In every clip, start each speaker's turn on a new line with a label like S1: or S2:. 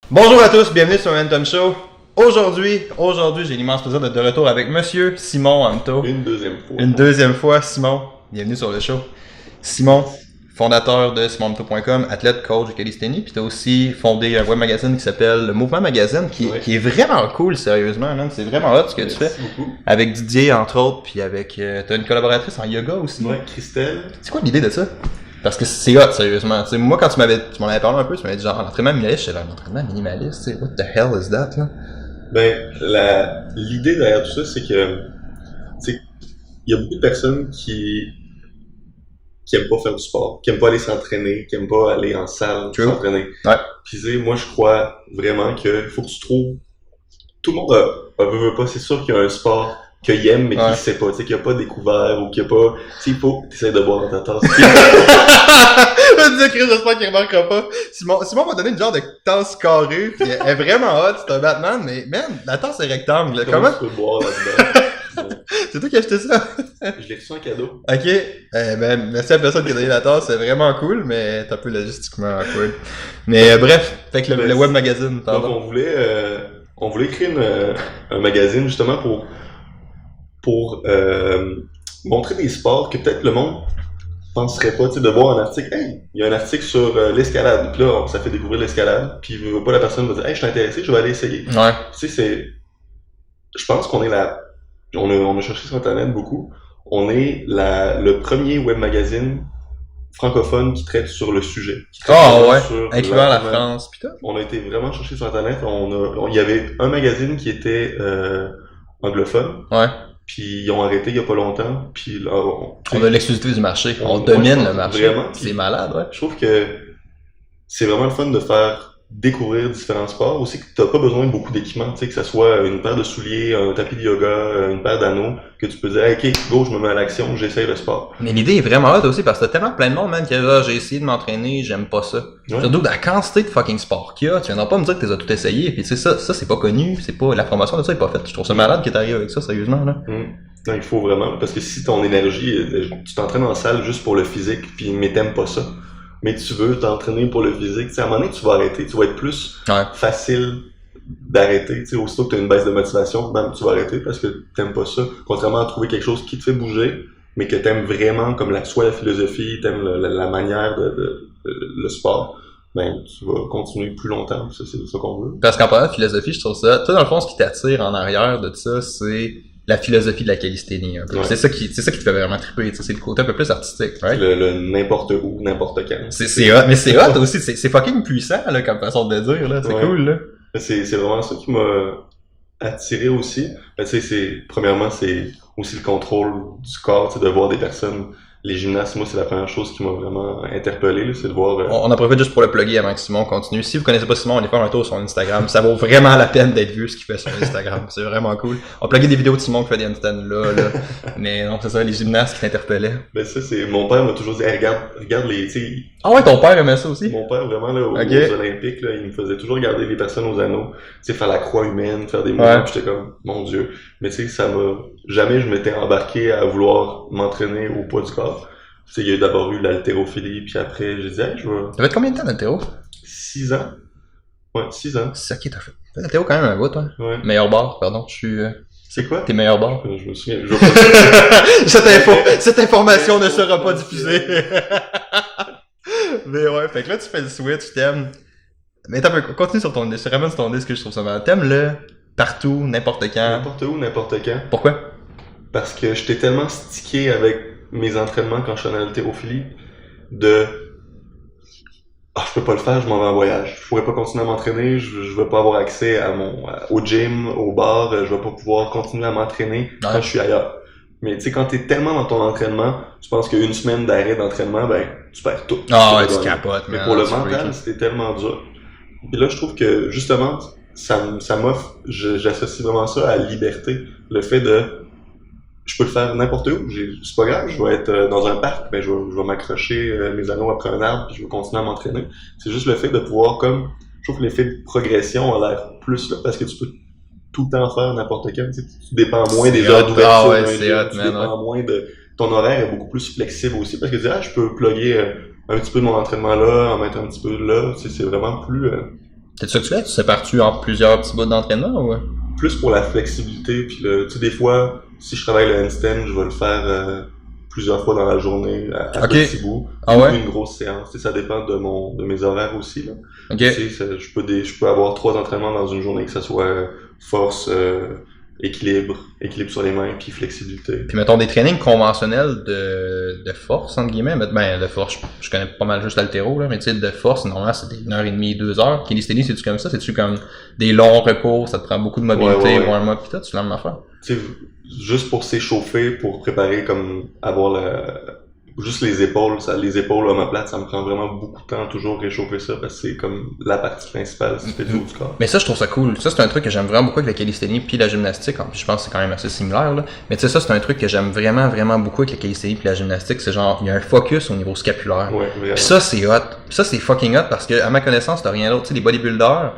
S1: Bonjour à tous, bienvenue sur Momentum Show. Aujourd'hui, j'ai l'immense plaisir d'être de retour avec Monsieur Simon Anto.
S2: Une deuxième fois.
S1: Une deuxième fois, Simon. Bienvenue sur le show. Simon, fondateur de simonanto.com, athlète, coach de calisthénie, puis t'as aussi fondé un web magazine qui s'appelle Le Mouvement Magazine, qui est vraiment cool, sérieusement, man. C'est vraiment hot ce que tu fais.
S2: Beaucoup.
S1: Avec Didier, entre autres, puis avec, t'as une collaboratrice en yoga aussi.
S2: Ouais, Christelle.
S1: C'est quoi l'idée de ça? Parce que c'est hot, sérieusement. T'sais, moi, quand tu m'en avais parlé un peu, tu m'avais dit genre, l'entraînement minimaliste, j'étais là, l'entraînement minimaliste, t'sais, what the hell is that, là?
S2: Ben, l'idée derrière tout ça, c'est que, il y a beaucoup de personnes qui aiment pas faire du sport, qui aiment pas aller s'entraîner, qui aiment pas aller en salle s'entraîner.
S1: Ouais.
S2: Puis, moi, je crois vraiment qu'il faut que tu trouves, tout le monde veut pas, c'est sûr qu'il y a un sport qu'il aime, mais qu'il sait pas, qu'il a pas découvert, ou qu'il a pas, il faut que tu essaies de boire dans ta tasse.
S1: Je disais, Chris, j'espère qu'il remarquera pas. Simon m'a donné une genre de tasse carrée, pis elle est vraiment hot, c'est un Batman, mais man, la tasse est rectangle. Comment
S2: tu peux boire là-dedans?
S1: C'est toi qui as acheté ça?
S2: Je l'ai reçu en cadeau.
S1: Ok, ben, merci à la personne qui a donné la tasse, c'est vraiment cool, mais c'est un peu logistiquement awkward. Mais bref, fait que le web magazine, pardon.
S2: Donc on voulait créer un magazine justement pour montrer des sports que peut-être le monde penserait pas, de voir un article, hey, il y a un article sur l'escalade, puis là, ça fait découvrir l'escalade, puis pas la personne va dire, hey, je suis intéressé, je vais aller essayer.
S1: Ouais.
S2: Je pense qu'on est on a cherché sur Internet beaucoup, on est le premier web magazine francophone qui traite sur le sujet.
S1: Incluant la France, putain.
S2: On a été vraiment chercher sur Internet, il y avait un magazine qui était anglophone.
S1: Ouais.
S2: Puis ils ont arrêté il y a pas longtemps. Puis là,
S1: on a l'exclusivité du marché. On domine le marché. Vraiment. C'est malade, ouais.
S2: Je trouve que c'est vraiment le fun de faire découvrir différents sports. Aussi que t'as pas besoin de beaucoup d'équipements. Tu sais, que ça soit une paire de souliers, un tapis de yoga, une paire d'anneaux, que tu peux dire, hey, ok, go, je me mets à l'action, j'essaye le sport.
S1: Mais l'idée est vraiment hot aussi parce que t'as tellement plein de monde, man, qui a j'ai essayé de m'entraîner, j'aime pas ça.
S2: Ouais.
S1: Surtout la quantité de fucking sport qu'il y a, tu viendras pas me dire que t'as tout essayé. Puis tu sais, ça c'est pas connu, c'est pas, la promotion de ça est pas faite. Je trouve ça malade que t'arrives avec ça, sérieusement, là.
S2: Non, il faut vraiment, parce que si ton énergie, tu t'entraînes en salle juste pour le physique, puis mais t'aimes pas ça, mais tu veux t'entraîner pour le physique, à un moment donné, tu vas arrêter, tu vas être plus facile d'arrêter, aussitôt que t'as une baisse de motivation, ben, tu vas arrêter parce que t'aimes pas ça, contrairement à trouver quelque chose qui te fait bouger, mais que t'aimes vraiment, comme soit la philosophie, t'aimes la manière le sport. Ben, tu vas continuer plus longtemps, c'est ça qu'on veut.
S1: Parce qu'en parlant de philosophie, je trouve ça, toi, dans le fond, ce qui t'attire en arrière de ça, c'est la philosophie de la calisthénie, un peu. Ouais. C'est ça qui te fait vraiment triper, c'est le côté un peu plus artistique, right?
S2: Le n'importe où, n'importe quand.
S1: C'est hot, mais c'est hot aussi, c'est fucking puissant, là, comme façon de dire, là, c'est cool, là.
S2: C'est vraiment ça qui m'a attiré aussi. Tu sais, premièrement, c'est aussi le contrôle du corps, de voir des personnes. Les gymnastes, moi, c'est la première chose qui m'a vraiment interpellé, c'est de voir...
S1: On en profite juste pour le plugger avant que Simon continue. Si vous connaissez pas Simon, allez faire un tour sur Instagram. Ça vaut vraiment la peine d'être vu ce qu'il fait sur Instagram. C'est vraiment cool. On a plugué des vidéos de Simon qui fait des handstands là. Mais non, c'est ça, les gymnastes qui t'interpellaient.
S2: Ben ça, mon père m'a toujours dit, hey, regarde les...
S1: Ah ouais, ton père aimait ça aussi?
S2: Mon père, vraiment, là, aux Olympiques, là, il me faisait toujours regarder les personnes aux anneaux, faire la croix humaine, faire des mouvements, pis j'étais comme, mon Dieu. Mais tu sais, jamais je m'étais embarqué à vouloir m'entraîner au poids du corps. Il y a d'abord eu l'haltérophilie, puis après, j'ai dit, hey, je vais...
S1: T'avais combien de temps d'haltéro?
S2: 6 ans. Ouais, 6 ans.
S1: C'est ça qui t'a fait. L'haltéro quand même un bout, toi.
S2: Ouais.
S1: Meilleur bar, pardon, je suis...
S2: C'est quoi?
S1: Tes meilleurs bars?
S2: Je me souviens.
S1: Cette information ne sera pas diffusée. Mais ouais, fait que là, tu fais le switch, t'aimes... Mais t'as continue sur ton disque, je te ramène sur ton disque que je trouve ça mal. T'aimes le partout, n'importe quand.
S2: N'importe où, n'importe quand.
S1: Pourquoi?
S2: Parce que j'étais tellement stické avec mes entraînements quand je suis en haltérophilie je peux pas le faire, je m'en vais en voyage. Je pourrais pas continuer à m'entraîner, je vais pas avoir accès au gym, au bar, je vais pas pouvoir continuer à m'entraîner quand je suis ailleurs. Mais tu sais, quand t'es tellement dans ton entraînement, tu penses qu'une semaine d'arrêt d'entraînement, ben, tu perds tout.
S1: Ah ouais, tu capotes,
S2: mais pour le mental, c'était tellement dur. Et là, je trouve que, justement, ça m'offre, j'associe vraiment ça à la liberté. Le fait je peux le faire n'importe où, c'est pas grave, je vais être dans un parc, ben je vais m'accrocher mes anneaux après un arbre, puis je vais continuer à m'entraîner. C'est juste le fait de pouvoir, je trouve que l'effet de progression a l'air plus là, parce que tu peux tout le temps faire n'importe quand, tu dépends moins des heures d'ouverture, tu dépends moins de... Ton horaire est beaucoup plus flexible aussi, parce que je peux plugger un petit peu de mon entraînement là, en mettre un petit peu là, c'est vraiment plus...
S1: C'est ça que tu fais? Tu sépares-tu en plusieurs petits bouts d'entraînement ou?
S2: Plus pour la flexibilité, puis tu sais, des fois, si je travaille le handstand, je vais le faire plusieurs fois dans la journée, à petits bouts.
S1: Ah ouais?
S2: Une grosse séance, tu sais, ça dépend de mes horaires aussi, là.
S1: Ok.
S2: Tu sais, je peux avoir 3 entraînements dans une journée, que ce soit force, équilibre sur les mains, puis flexibilité.
S1: Puis mettons des trainings conventionnels de force, entre guillemets, ben de force, je connais pas mal juste l'haltéro, là, mais tu sais, de force, normalement c'est 1h30, 2h. Calisthenics, c'est-tu comme ça? C'est-tu comme des longs repos, ça te prend beaucoup de mobilité, warm-up, pis tout, tu l'as même affaire?
S2: Tu sais, juste pour s'échauffer, pour préparer, comme avoir juste les épaules, les épaules omoplates, ça me prend vraiment beaucoup de temps toujours réchauffer ça parce que c'est comme la partie principale si tu fais du haut du corps.
S1: Mais ça, je trouve ça cool. Ça, c'est un truc que j'aime vraiment beaucoup avec la calisthénie puis la gymnastique. En plus, je pense que c'est quand même assez similaire, là. Mais tu sais, ça, c'est un truc que j'aime vraiment, vraiment beaucoup avec la calisthénie puis la gymnastique. C'est genre, il y a un focus au niveau scapulaire.
S2: Ouais, vraiment.
S1: Pis ça, c'est hot. Ça, c'est fucking hot parce que, à ma connaissance, t'as rien d'autre. Tu sais, les bodybuilders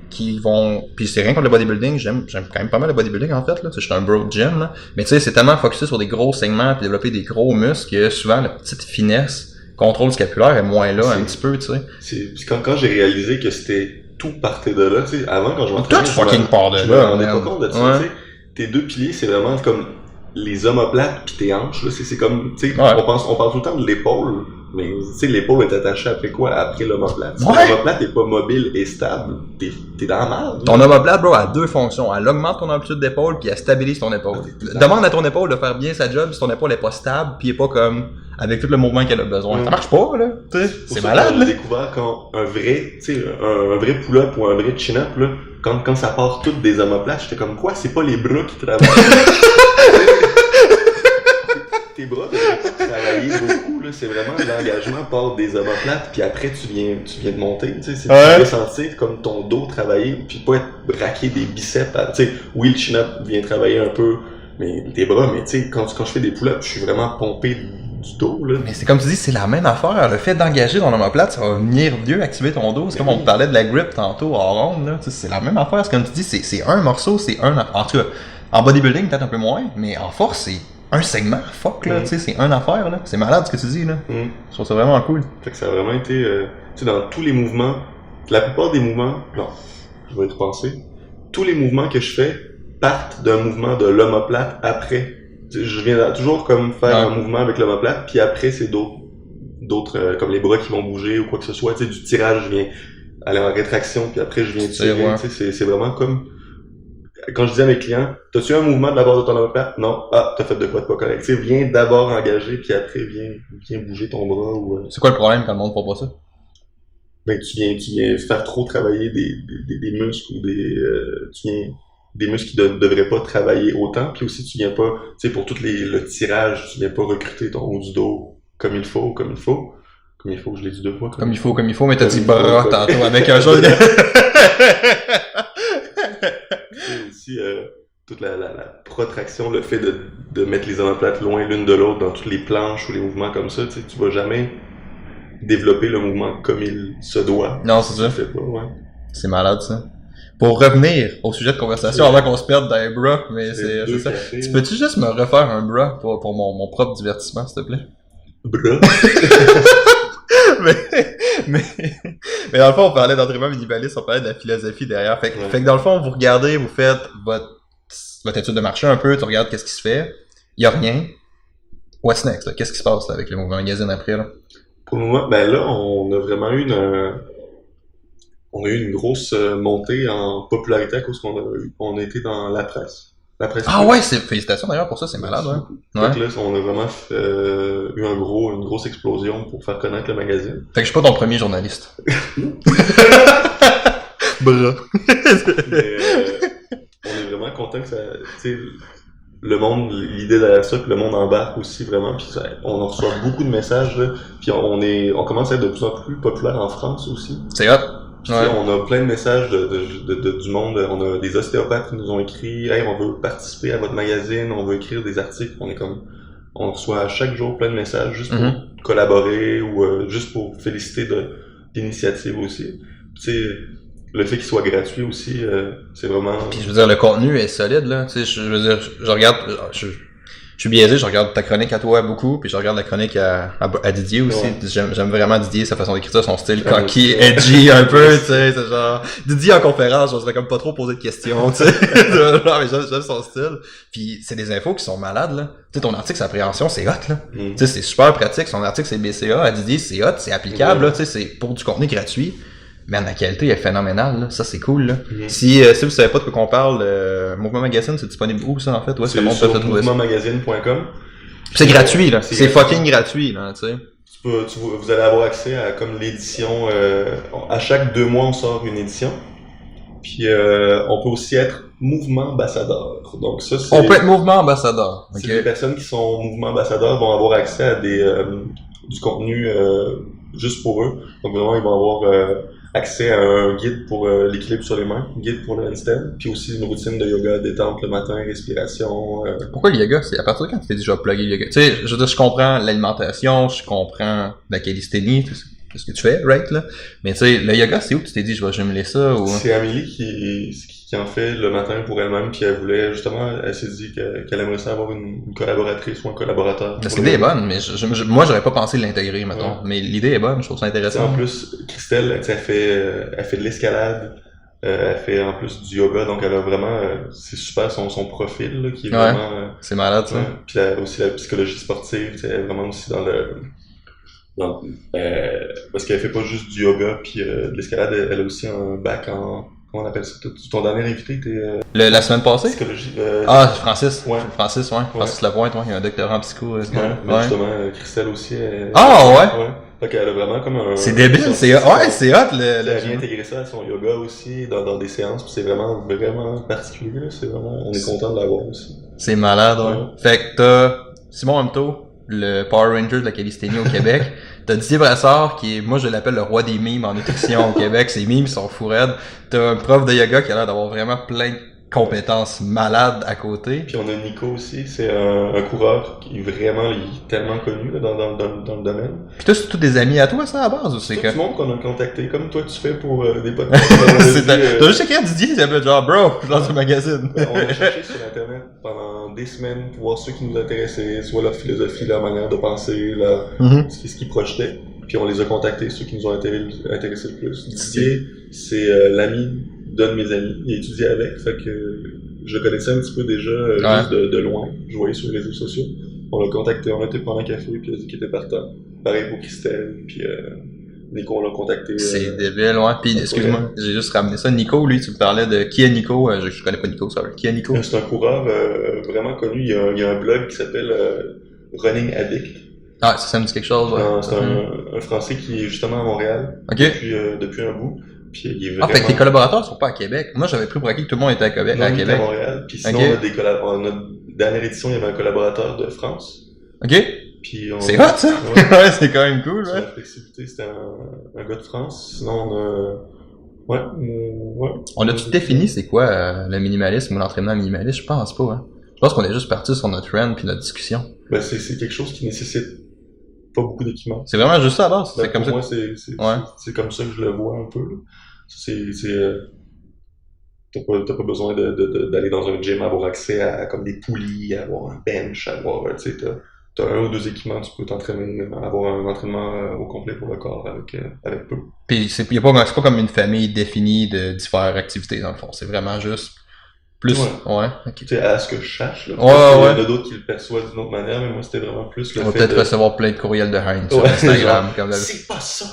S1: qui vont, puis c'est rien contre le bodybuilding, j'aime quand même pas mal le bodybuilding en fait là, je suis un bro de gym là, mais tu sais c'est tellement focusé sur des gros segments puis développer des gros muscles que souvent la petite finesse, contrôle scapulaire est moins là un petit peu, tu sais.
S2: C'est quand j'ai réalisé que c'était tout partait de là, tu sais, avant quand je m'entraînais,
S1: tout fucking part de là,
S2: je me rendais pas compte de ça, tu sais. Tes deux piliers, c'est vraiment comme les omoplates puis tes hanches là, c'est comme tu sais, on parle tout le temps de l'épaule. Mais tu sais, l'épaule est attachée après quoi? Après l'omoplate. Si l'omoplate est pas mobile et stable, t'es dans la merde.
S1: Ton omoplate, bro, a deux fonctions. Elle augmente ton amplitude d'épaule puis elle stabilise ton épaule. Demande à ton épaule de faire bien sa job si ton épaule est pas stable puis est pas comme avec tout le mouvement qu'elle a besoin. Ça marche pas, là. C'est malade, là.
S2: J'ai découvert quand un vrai pull-up ou un vrai chin-up, là, quand ça part toutes des omoplates, j'étais comme quoi? C'est pas les bras qui travaillent. Tes bras devraient pas travailler beaucoup, là. C'est vraiment l'engagement part des omoplates, puis après tu viens de monter, tu sais. Tu veux sentir comme ton dos travailler, puis pas être raqué des biceps. Tu sais, oui, le chin-up vient travailler un peu, mais tes bras, mais tu sais, quand je fais des pull-ups, je suis vraiment pompé du dos, là.
S1: Mais c'est comme tu dis, c'est la même affaire. Le fait d'engager ton omoplate, ça va venir mieux activer ton dos. C'est comme on parlait de la grip tantôt en ronde, là. C'est la même affaire. C'est comme tu dis, c'est un morceau, en tout cas, en bodybuilding peut-être un peu moins, mais en force, c'est un segment, là, tu sais, c'est une affaire, là. C'est malade ce que tu dis, là. Je trouve ça vraiment cool.
S2: Fait que ça a vraiment été, tu sais, dans tous les mouvements, la plupart des mouvements, non, je vais y repenser, tous les mouvements que je fais partent d'un mouvement de l'omoplate après. Je viens toujours comme faire un mouvement avec l'omoplate, puis après c'est d'autres comme les bras qui vont bouger ou quoi que ce soit, tu sais, du tirage, je viens aller en rétraction, puis après je viens tirer, tu sais, c'est vraiment comme quand je dis à mes clients, t'as-tu un mouvement de la barre de ton omoplate? Non. Ah, t'as fait de quoi de pas correct. Tu sais, viens d'abord engager, puis après, viens bouger ton bras ou...
S1: C'est quoi le problème quand le monde fait pas ça?
S2: Ben, tu viens faire trop travailler des muscles ou des muscles qui devraient pas travailler autant, puis aussi tu viens pas, tu sais, pour le tirage, tu viens pas recruter ton haut du dos comme il faut, je l'ai dit 2 fois.
S1: Comme il faut, mais t'as dit bras tantôt avec un jeu de...
S2: aussi toute la protraction, le fait de mettre les omoplates loin l'une de l'autre dans toutes les planches ou les mouvements comme ça, tu vas jamais développer le mouvement comme il se doit.
S1: Non, c'est ça. C'est malade, ça. Pour revenir au sujet de conversation, avant qu'on se perde dans les bras, mais c'est ça. Tu peux-tu juste me refaire un bras pour mon propre divertissement, s'il te plaît?
S2: Bras?
S1: mais dans le fond, on parlait d'entraînement minimaliste, on parlait de la philosophie derrière. Fait que dans le fond, vous regardez, vous faites votre étude de marché un peu, tu regardes qu'est-ce qui se fait. Il y a rien. What's next, là? Qu'est-ce qui se passe là, avec le mouvement magazine après, là?
S2: Pour le moment, ben là, on a vraiment eu une grosse montée en popularité à cause qu'on a été dans la presse.
S1: Ah ouais, félicitations d'ailleurs pour ça, c'est malade, hein.
S2: Donc là, on a vraiment eu une grosse explosion pour faire connaître le magazine.
S1: Fait que je suis pas ton premier journaliste. Bras.
S2: Mais, on est vraiment content que ça, tu sais, le monde, l'idée derrière ça, puis le monde embarque aussi vraiment, puis on en reçoit beaucoup de messages, là, puis on commence à être de plus en plus populaire en France aussi.
S1: C'est hot.
S2: Puis on a plein de messages du monde, on a des ostéopathes qui nous ont écrit « Hey, on veut participer à votre magazine, on veut écrire des articles », on reçoit à chaque jour plein de messages juste pour collaborer ou juste pour féliciter de l'initiative aussi. Tu sais, le fait qu'il soit gratuit aussi, c'est vraiment...
S1: Puis je veux dire, le contenu est solide, là. Tu sais, je veux dire, je regarde... suis biaisé, je regarde ta chronique à toi beaucoup, puis je regarde la chronique à Didier aussi. Ouais. J'aime vraiment Didier, sa façon d'écrire, son style cocky, edgy un peu, tu sais, c'est genre, Didier en conférence, je serais comme pas trop poser de questions, tu sais. Non, mais j'aime son style. Puis c'est des infos qui sont malades, là. Tu sais, ton article, sa préhension, c'est hot, là. Tu sais, c'est super pratique, son article, c'est BCA, à Didier, c'est hot, c'est applicable, là, tu sais, c'est pour du contenu gratuit. Man, la qualité est phénoménale, là. Ça, c'est cool, là. Si vous savez pas de quoi qu'on parle, Mouvement Magazine, c'est disponible où, ça, en fait? Ouais,
S2: c'est sur mouvementmagazine.com.
S1: C'est gratuit, là. C'est fucking gratuit, là, tu sais.
S2: Vous allez avoir accès à, comme, l'édition, à chaque 2 mois, on sort une édition. Puis, on peut aussi être mouvement ambassadeur. Donc, ça, c'est...
S1: On peut être mouvement ambassadeur.
S2: Okay. Les personnes qui sont mouvement ambassadeur vont avoir accès à du contenu, juste pour eux. Donc, vraiment, ils vont avoir, accès à un guide pour l'équilibre sur les mains, un guide pour le handstand, puis aussi une routine de yoga, détente le matin, respiration.
S1: Pourquoi le yoga? C'est à partir de quand tu t'es dit je vais plugger le yoga? Tu sais, je comprends l'alimentation, je comprends la calisthénie, c'est ce que tu fais, right, là? Mais tu sais, le yoga, c'est où tu t'es dit je vais jumeler ça? Ou...
S2: C'est Amélie qui en fait le matin pour elle-même, puis elle voulait justement, elle s'est dit qu'elle aimerait ça avoir une collaboratrice ou un collaborateur.
S1: Parce que l'idée est bonne, mais moi j'aurais pas pensé l'intégrer, mettons. Ouais. Mais l'idée est bonne, je trouve ça intéressant.
S2: En plus, Christelle, elle fait de l'escalade, elle fait en plus du yoga, donc elle a vraiment, c'est super son profil là, qui est vraiment.
S1: C'est malade ça. Ouais.
S2: Puis aussi la psychologie sportive, elle est vraiment aussi dans le. Parce qu'elle fait pas juste du yoga puis de l'escalade, elle a aussi un bac en. Comment on appelle ça? Ton dernier invité,
S1: la semaine passée?
S2: Psychologie.
S1: Francis.
S2: Ouais.
S1: Francis Lapointe, il y a un doctorat en psycho.
S2: Justement, Christelle aussi.
S1: Ouais?
S2: Ouais. Fait qu'elle a vraiment comme un...
S1: C'est débile, c'est hot. Elle
S2: a intégré ça à son yoga aussi, dans des séances, puis c'est vraiment, vraiment particulier, là. C'est vraiment, on est content de l'avoir aussi.
S1: C'est malade, ouais. Fait que t'as Simon Hamteau, le Power Ranger de la calisthénie au Québec. T'as Didier Brassard, qui est, moi je l'appelle le roi des mimes en nutrition au Québec. Ses mimes sont fou raides. T'as un prof de yoga qui a l'air d'avoir vraiment plein de compétences malades à côté.
S2: Puis on a Nico aussi, c'est un coureur qui vraiment, il est tellement connu là, dans le domaine.
S1: Puis toi, c'est tous des amis à toi, ça, à base, ou c'est
S2: tout le monde qu'on a contacté, comme toi tu fais pour des podcasts.
S1: T'as juste écrit à Didier, il s'appelle genre, bro, dans un magazine.
S2: On a cherché sur Internet pendant des semaines pour voir ceux qui nous intéressaient, soit leur philosophie, leur manière de penser, ce qu'ils projetaient. Puis on les a contactés, ceux qui nous ont intéressé le plus. Didier, c'est l'ami d'un de mes amis. Il étudiait avec, fait que je le connaissais un petit peu déjà, juste de loin. Je voyais sur les réseaux sociaux. On l'a contacté, on a été prendre un café, puis il a dit qu'il était partant. Pareil pour Christelle, puis Nico, on l'a contacté.
S1: C'est débile, ouais. Puis excuse-moi, j'ai juste ramené ça. Nico, lui, tu me parlais de qui est Nico? Je connais pas Nico, ça. Qui est Nico?
S2: C'est un coureur vraiment connu. Il y a un blog qui s'appelle Running Addict.
S1: Ah, ça me dit quelque chose, ouais.
S2: C'est un Français qui est justement à Montréal depuis un bout. Puis il est vraiment...
S1: fait que tes collaborateurs sont pas à Québec. Moi, j'avais pris pour acquis que tout le monde était à Québec.
S2: À Montréal. Puis sinon, on a notre dernière édition, il y avait un collaborateur de France.
S1: OK.
S2: Puis
S1: c'est hot, ça! Ouais, c'est quand même cool,
S2: ouais. La flexibilité, c'était un gars de France. Sinon, on a...
S1: On a-tu défini c'est quoi le minimalisme ou l'entraînement minimaliste? Je pense pas, hein. Je pense qu'on est juste parti sur notre trend puis notre discussion.
S2: Ben, c'est quelque chose qui nécessite pas beaucoup d'équipement.
S1: C'est vraiment juste ça, alors?
S2: C'est comme ça. Moi, c'est comme ça que je le vois un peu, là. T'as pas besoin d'aller dans un gym, avoir accès à comme des poulies, avoir un bench, tu sais, t'as un ou deux équipements, tu peux t'entraîner, avoir un entraînement au complet pour le corps avec peu.
S1: Puis c'est pas comme une famille définie de différentes activités, dans le fond. C'est vraiment juste plus,
S2: ok. Tu sais, à ce que je cherche, là.
S1: Il y
S2: en a d'autres qui le perçoivent d'une autre manière, mais moi, c'était vraiment plus le fait.
S1: On va peut-être recevoir plein de courriels de Heinz sur Instagram, comme
S2: c'est pas ça!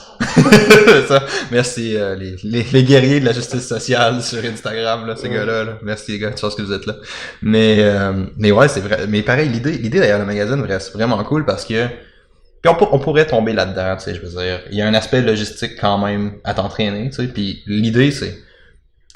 S1: Ça. Merci, les guerriers de la justice sociale sur Instagram, là, ces gars-là, là. Merci, les gars, de chance que vous êtes là. Mais ouais, c'est vrai. Mais pareil, l'idée derrière le magazine reste vraiment cool parce que, puis on pourrait tomber là-dedans, tu sais, je veux dire. Il y a un aspect logistique quand même à t'entraîner, tu sais, puis l'idée, c'est,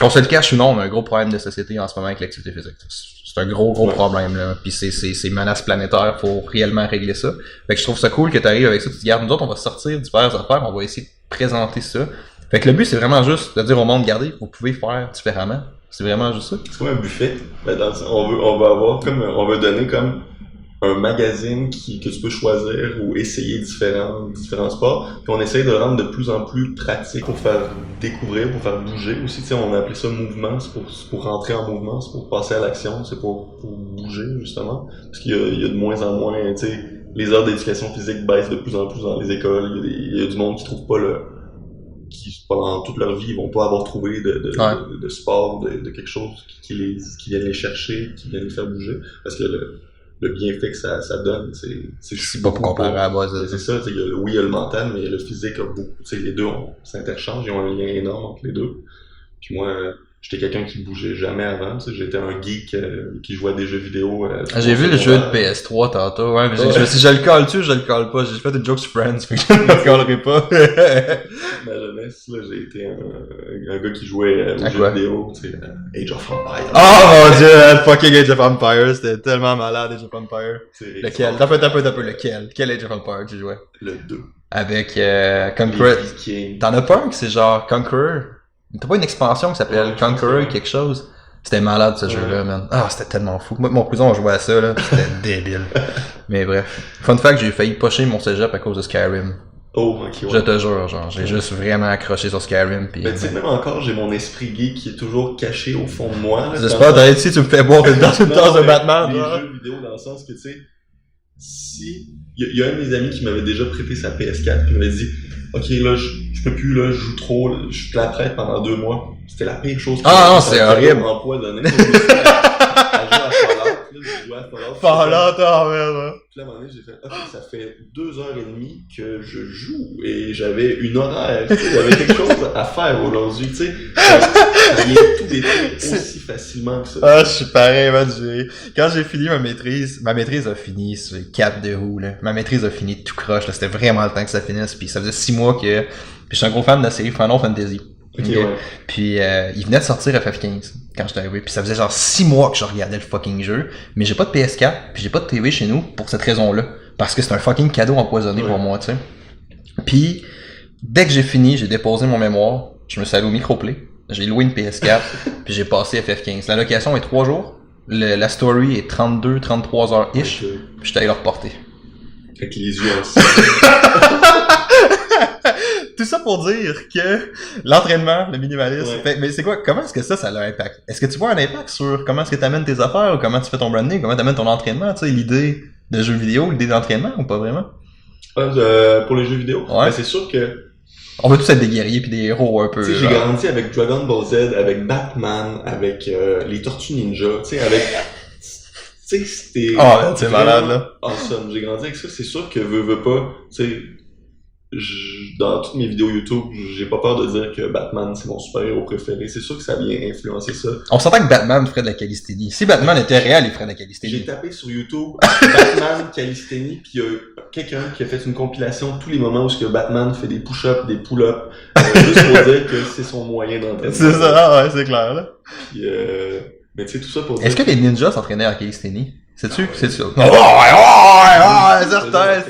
S1: qu'on se le cache ou non, on a un gros problème de société en ce moment avec l'activité physique. C'est un gros problème, là. Puis c'est une menace planétaire, faut réellement régler ça. Fait que je trouve ça cool que tu arrives avec ça, tu te dis, regarde, nous autres, on va sortir diverses affaires, on va essayer de présenter ça. Fait que le but, c'est vraiment juste de dire au monde, regardez, vous pouvez faire différemment. C'est vraiment juste ça.
S2: C'est comme un buffet. On va donner comme un magazine que tu peux choisir ou essayer différents sports. Puis on essaye de le rendre de plus en plus pratique pour faire découvrir, pour faire bouger aussi. Tu sais, on a appelé ça mouvement, c'est pour rentrer en mouvement, c'est pour passer à l'action, c'est pour bouger justement. Parce qu'il y a de moins en moins, tu sais, les heures d'éducation physique baissent de plus en plus dans les écoles. Il y a du monde qui trouve pas qui pendant toute leur vie ils vont pas avoir trouvé de sport, de quelque chose qui vienne les chercher, qui vienne les faire bouger. Parce que le bienfait que ça donne,
S1: c'est pas pour comparer à la base.
S2: C'est ça, oui, il y a le mental, mais le physique a beaucoup. Les deux s'interchangent, ils ont un lien énorme entre les deux. Puis moi, j'étais quelqu'un qui bougeait jamais avant. J'étais un geek qui jouait à des jeux vidéo.
S1: J'ai vu le jeu de PS3 tantôt. Ouais, mais si je le colle-tu, je le colle pas. J'ai fait une joke sur Friends, mais je ne le collerai pas.
S2: Ma jeunesse, là, j'ai été un gars qui jouait aux jeux vidéo, Age of Empires.
S1: Oh mon dieu, fucking Age of Empires, c'était tellement malade, Age of Empires. Lequel? T'as peu, lequel? Quel Age of Empires tu jouais?
S2: Le 2.
S1: Avec Conqueror. T'en as pas un que c'est genre Conqueror? T'as pas une expansion qui s'appelle Conqueror quelque chose? C'était malade ce jeu-là, man. Ah, c'était tellement fou. Moi, mon cousin, on jouait à ça, là. C'était débile. Mais bref. Fun fact, j'ai failli pocher mon cégep à cause de Skyrim.
S2: Oh, ok, ouais.
S1: Je te jure, genre, j'ai juste vraiment accroché sur Skyrim. Pis,
S2: tu sais, même encore, j'ai mon esprit geek qui est toujours caché au fond de moi.
S1: J'espère, t'as dit, tu me fais boire une tasse de Batman,
S2: les jeux vidéo, dans le sens que, tu sais, si... Il y a un de mes amis qui m'avait déjà prêté sa PS4, puis il m'avait dit, ok, là, je peux plus, là, je joue trop, là, je te la prête pendant 2 mois. C'était la pire chose que
S1: non, c'est horrible.
S2: Empoisonné. À jouer à Fallout, là, j'ai joué à Fallout.
S1: Fallout, oh merde.
S2: Puis là, à un moment donné, j'ai fait, ok, ça fait 2h30 que je joue, et j'avais une horaire, tu sais, il y avait quelque chose à faire aujourd'hui, tu sais. Ça vient tout détruire aussi facilement que ça.
S1: Ah, je suis pareil, man. Quand j'ai fini ma maîtrise a fini sur 4 de roue, là. Ma maîtrise a fini tout croche, là. C'était vraiment le temps que ça finisse, puis ça faisait 6 mois que... Puis je suis un gros fan de la série Final Fantasy.
S2: Okay, ouais.
S1: Puis il venait de sortir FF15 quand j'étais arrivé, puis ça faisait genre 6 mois que je regardais le fucking jeu, mais j'ai pas de PS4, puis j'ai pas de TV chez nous pour cette raison-là, parce que c'est un fucking cadeau empoisonné pour moi, tu sais. Puis dès que j'ai fini, j'ai déposé mon mémoire, je me suis allé au Microplay, j'ai loué une PS4, puis j'ai passé FF15. La location est 3 jours, la story est 32-33 heures-ish, puis j'étais allé le reporter.
S2: Avec les yeux ainsi.
S1: Tout ça pour dire que l'entraînement, le minimalisme, mais c'est quoi, comment est-ce que ça a un impact? Est-ce que tu vois un impact sur comment est-ce que tu amènes tes affaires, ou comment tu fais ton branding, comment tu amènes ton entraînement, tu sais, l'idée de jeu vidéo, l'idée d'entraînement, ou pas vraiment?
S2: Pour les jeux vidéo?
S1: Ouais.
S2: Ben, c'est sûr que...
S1: On veut tous être des guerriers pis des héros un peu.
S2: Tu sais, j'ai grandi avec Dragon Ball Z, avec Batman, avec les Tortues Ninja, tu sais, avec... Tu sais, c'était...
S1: Ah, c'est malade, là.
S2: Awesome. J'ai grandi avec ça, c'est sûr que veux pas, tu sais... Dans toutes mes vidéos YouTube, j'ai pas peur de dire que Batman c'est mon super-héros préféré. C'est sûr que ça vient influencer ça.
S1: On s'entend que Batman ferait de la calisthénie. Si Batman était réel, il ferait de la calisthénie.
S2: J'ai tapé sur YouTube Batman calisthénie, puis il y a quelqu'un qui a fait une compilation de tous les moments où ce que Batman fait des push-ups, des pull-ups, juste pour dire que c'est son moyen d'entraînement.
S1: C'est ça, ouais, c'est clair, là.
S2: Puis, mais tu sais, tout ça pour dire...
S1: Est-ce que les ninjas s'entraînaient en calisthénie? C'est-tu? C'est ça.
S2: Ouais,
S1: certain!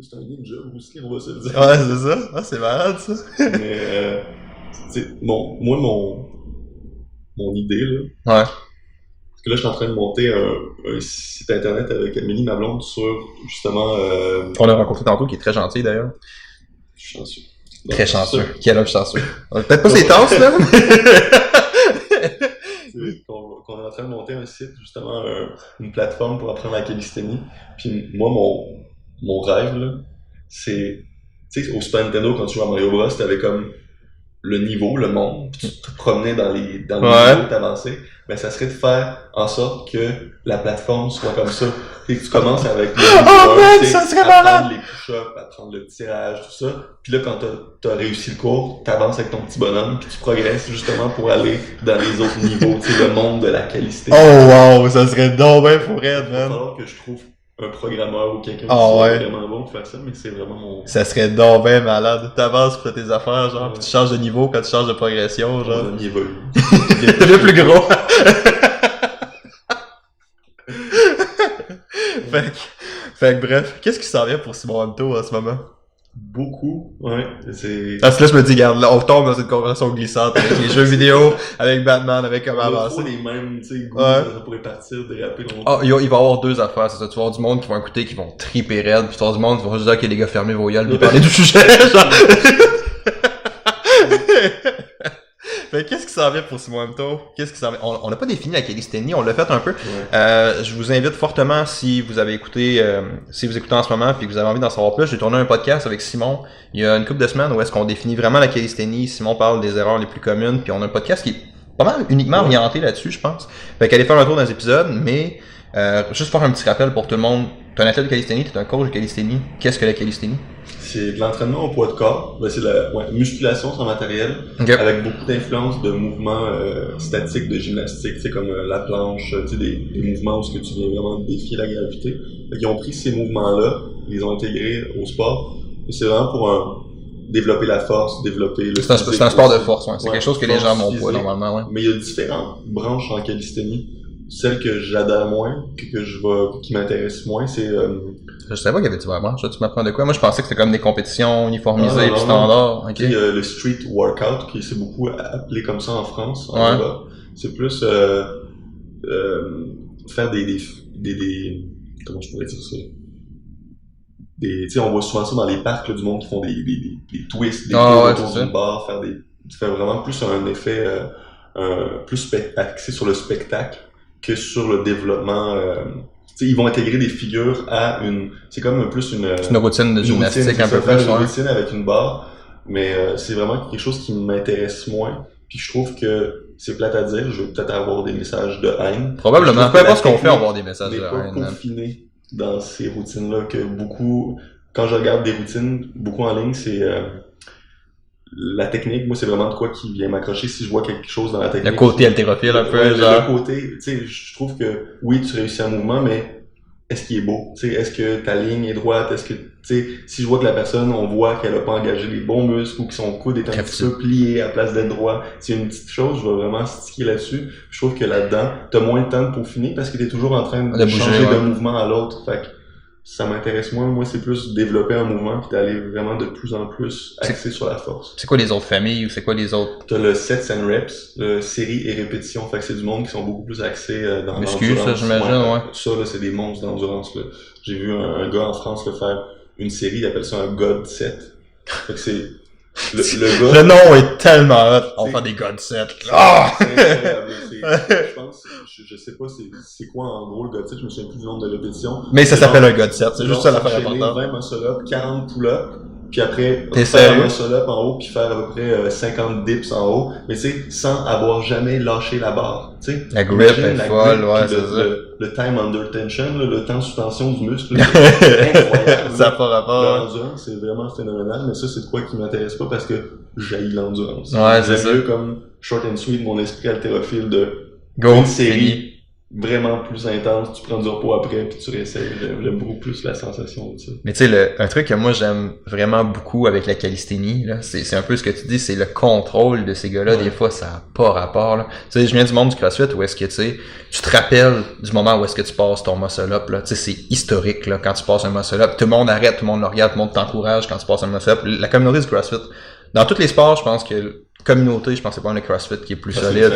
S2: C'est un ninja aussi, on va se le dire.
S1: Ouais, c'est ça. Ah, c'est malade, ça.
S2: Mais, tu sais, mon idée, là.
S1: Ouais.
S2: Parce que là, je suis en train de monter un site internet avec Amélie, ma blonde, sur, justement,
S1: On l'a rencontré tantôt, qui est très gentil, d'ailleurs.
S2: Je suis chanceux.
S1: Très chanceux. Quel homme chanceux. Peut-être pas ses tasses, là.
S2: Qu'on est en train de monter un site, justement, une plateforme pour apprendre la calisthénie. Puis moi, mon rêve, là, c'est... Tu sais, au Super Nintendo, quand tu jouais à Mario Bros, t'avais comme le niveau, le monde, puis tu te promenais dans les niveaux, t'avançais. Ben, ça serait de faire en sorte que la plateforme soit comme ça. Et que tu commences avec le niveau apprendre les push-ups, apprendre le tirage, tout ça. Puis là, quand t'as réussi le cours, t'avances avec ton petit bonhomme, puis tu progresses justement pour aller dans les autres niveaux, tu sais, le monde de la calisthénie.
S1: Oh wow, ça serait donc bien pour être, man.
S2: Il va falloir que je trouve un programmeur ou quelqu'un qui soit vraiment bon pour faire ça, mais c'est vraiment mon...
S1: Ça serait donc ben malade. T'avances pour tes affaires, genre, pis tu changes de niveau quand tu changes de progression, genre.
S2: On y évolue.
S1: Le plus gros. fait que bref, qu'est-ce qui s'en vient pour Simon Hamto en ce moment?
S2: Beaucoup, ouais. C'est...
S1: Parce que là, je me dis, regarde, là, on tombe dans une conversation glissante avec les jeux vidéo, avec Batman, avec comment avancer.
S2: les mêmes, tu sais, goûts,
S1: Ouais.
S2: ça pourrait partir, déraper longtemps.
S1: Ah, il va y avoir deux affaires, c'est ça. Tu vas avoir du monde qui vont écouter, qui vont triper raide, puis tu vas avoir du monde qui vont juste dire, ok, les gars, fermez vos gueules, puis parler du sujet, genre. Fait qu'est-ce qui s'en vient pour Simon Hemto? Qu'est-ce qui s'en vient? On n'a pas défini la calisthénie, on l'a fait un peu.
S2: Ouais.
S1: Je vous invite fortement, si vous avez écouté, si vous écoutez en ce moment puis que vous avez envie d'en savoir plus, j'ai tourné un podcast avec Simon il y a une couple de semaines où est-ce qu'on définit vraiment la calisthénie. Simon parle des erreurs les plus communes, puis on a un podcast qui est pas mal uniquement orienté là-dessus, je pense. Fait qu'allez faire un tour dans les épisodes, mais juste faire un petit rappel pour tout le monde. T'es un athlète de calisthénie, t'es un coach de calisthénie. Qu'est-ce que la calisthénie?
S2: C'est de l'entraînement au poids de corps. Ben, c'est la musculation sans matériel, avec beaucoup d'influence de mouvements statiques de gymnastique, comme la planche, des mouvements où ce que tu viens vraiment défier la gravité. Fait qu'ils ont pris ces mouvements-là, ils les ont intégrés au sport. Et c'est vraiment pour développer la force, développer le physique.
S1: C'est un sport de force, ouais. C'est quelque chose que les gens n'ont pas normalement. Ouais.
S2: Mais il y a différentes branches en calisthénie. Celle que j'adhère moins, qui m'intéresse moins, c'est...
S1: Je savais pas qu'il y avait différentes branches. Tu m'apprends de quoi? Moi, je pensais que c'était comme des compétitions uniformisées puis standards. Okay.
S2: Le street workout, qui c'est beaucoup appelé comme ça en France, en Europe. C'est plus faire des comment je pourrais dire ça? On voit souvent ça dans les parcs, là, du monde qui font des twists, des tours autour d'une barre, faire vraiment plus un effet plus axé sur le spectacle que sur le développement. Ils vont intégrer des figures à c'est comme plus une
S1: routine de gymnastique un peu plus.
S2: Une routine avec une barre, mais c'est vraiment quelque chose qui m'intéresse moins. Puis je trouve que c'est plate à dire, je vais peut-être avoir des messages de haine.
S1: Probablement, peu importe ce qu'on fait, on va avoir des messages de haine.
S2: Pas confiné dans ces routines-là, que beaucoup, quand je regarde des routines, beaucoup en ligne, c'est la technique. Moi, c'est vraiment de quoi qui vient m'accrocher si je vois quelque chose dans la technique.
S1: Le côté haltérophile un peu, genre.
S2: Le côté, tu sais, je trouve que oui, tu réussis un mouvement, mais est-ce qu'il est beau? Tu sais, est-ce que ta ligne est droite? Est-ce que, tu sais, si je vois que la personne, on voit qu'elle a pas engagé les bons muscles ou que son coude est un petit peu plié à place d'être droit, c'est une petite chose, je vais vraiment sticker là-dessus. Je trouve que là-dedans, t'as moins de temps de peaufiner parce que t'es toujours en train de changer d'un mouvement à l'autre. Fait que ça m'intéresse moins. Moi, c'est plus développer un mouvement puis d'aller vraiment de plus en plus axé sur la force.
S1: C'est quoi les autres familles ou c'est quoi les autres?
S2: T'as le sets and reps, le série et répétition. Fait que c'est du monde qui sont beaucoup plus axés dans l'endurance.
S1: Muscu, ça, j'imagine, ouais.
S2: Ça, là, c'est des monstres d'endurance, là. J'ai vu un gars en France faire une série, il appelle ça un God set. Fait que c'est le gars.
S1: Le nom est tellement hot. On fait des God sets. Ah!
S2: C'est incroyable. Je pense, je sais pas c'est quoi en gros le God set, je me souviens plus du nombre de répétitions.
S1: Mais ça s'appelle un God set, c'est juste ça l'affaire importante.
S2: 20 muscle-up, 40 pull-up, puis après
S1: faire
S2: un muscle-up en haut, puis faire à peu près 50 dips en haut, mais tu sais, sans avoir jamais lâché la barre. Tu sais,
S1: la grip est folle, ouais, c'est ça.
S2: Le time under tension, là, le temps sous tension du muscle, c'est incroyable.
S1: Ça n'a pas rapport.
S2: L'endurance, c'est vraiment phénoménal, mais ça, c'est de quoi qui m'intéresse pas parce que j'haïs l'endurance.
S1: Ouais, c'est ça.
S2: Comme short and sweet, mon esprit haltérophile de
S1: une
S2: série vraiment plus intense, tu prends du repos après puis tu réessayes. J'aime beaucoup plus la sensation de ça.
S1: Mais tu sais, un truc que moi j'aime vraiment beaucoup avec la calisthénie, là, c'est un peu ce que tu dis, c'est le contrôle de ces gars-là. Des fois, ça n'a pas rapport, là. Tu sais, je viens du monde du CrossFit où est-ce que, tu te rappelles du moment où est-ce que tu passes ton muscle-up, là. Tu sais, c'est historique, là, quand tu passes un muscle-up. Tout le monde arrête, tout le monde le regarde, tout le monde t'encourage quand tu passes un muscle-up. La communauté du CrossFit, dans tous les sports, je pense que communauté, je pense que c'est pas un CrossFit qui est plus solide.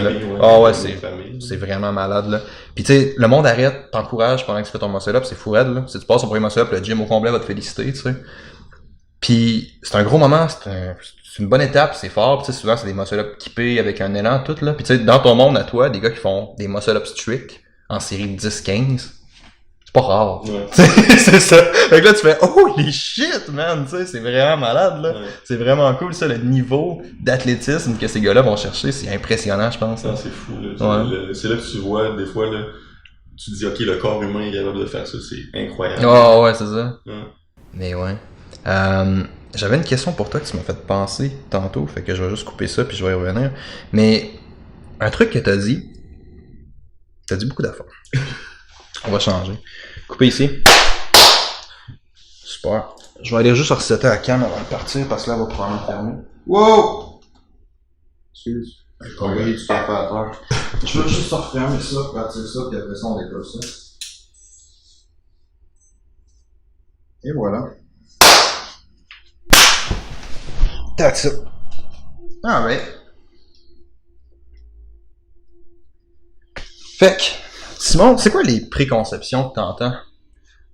S1: C'est vraiment malade, là. Puis tu sais, le monde arrête, t'encourage pendant que tu fais ton muscle-up, c'est fou raide, là. Si tu passes ton premier muscle-up, le gym au complet va te féliciter, tu sais. Puis c'est un gros moment, c'est une bonne étape, c'est fort. Puis tu sais, souvent c'est des muscle-up kippés avec un élan, tout, là. Puis tu sais, dans ton monde à toi, des gars qui font des muscle-up strict en série 10-15, c'est pas rare.
S2: Ouais.
S1: C'est ça. Fait que là, tu fais, holy shit, man, tu sais, c'est vraiment malade, là. Ouais. C'est vraiment cool, ça, le niveau d'athlétisme que ces gars-là vont chercher, c'est impressionnant, je pense.
S2: Non, c'est fou, là. Ouais. C'est là que tu vois, des fois, là, tu te dis, ok, le corps humain est capable de faire ça, c'est incroyable.
S1: Oh, ouais, c'est ça.
S2: Ouais.
S1: Mais ouais. J'avais une question pour toi que tu m'as fait penser tantôt, fait que je vais juste couper ça puis je vais y revenir. Mais, un truc que t'as dit beaucoup d'affaires. On va changer. Couper ici. Super. Je vais aller juste resetter la cam avant de partir parce que là, elle va probablement fermer. Wow! Excuse. J'ai envoyé du café à terre. Je veux juste refermer ça, partir ça, puis après ça, on décolle ça. Et voilà. That's it. Alright. Fait que, Simon, c'est quoi les préconceptions que t'entends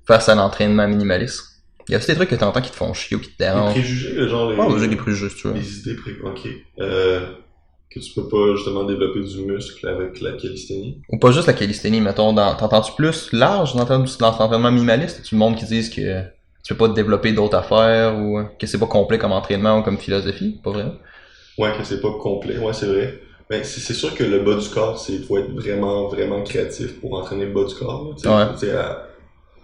S1: face à l'entraînement minimaliste? Y a aussi des trucs que t'entends qui te font chier ou qui te
S2: Les
S1: dérangent?
S2: préjugés, genre
S1: J'ai des préjugés, si tu veux.
S2: les idées ok. Que tu peux pas justement développer du muscle avec la calisthénie.
S1: Ou pas juste la calisthénie, mettons, t'entends-tu plus large dans l'entraînement minimaliste? Tu le monde qui disent que tu peux pas te développer d'autres affaires ou que c'est pas complet comme entraînement ou comme philosophie? Pas vrai?
S2: Ouais, que c'est pas complet, ouais, c'est vrai. Mais c'est sûr que le bas du corps, faut être vraiment, vraiment créatif pour entraîner le bas du corps. Là,
S1: Ouais.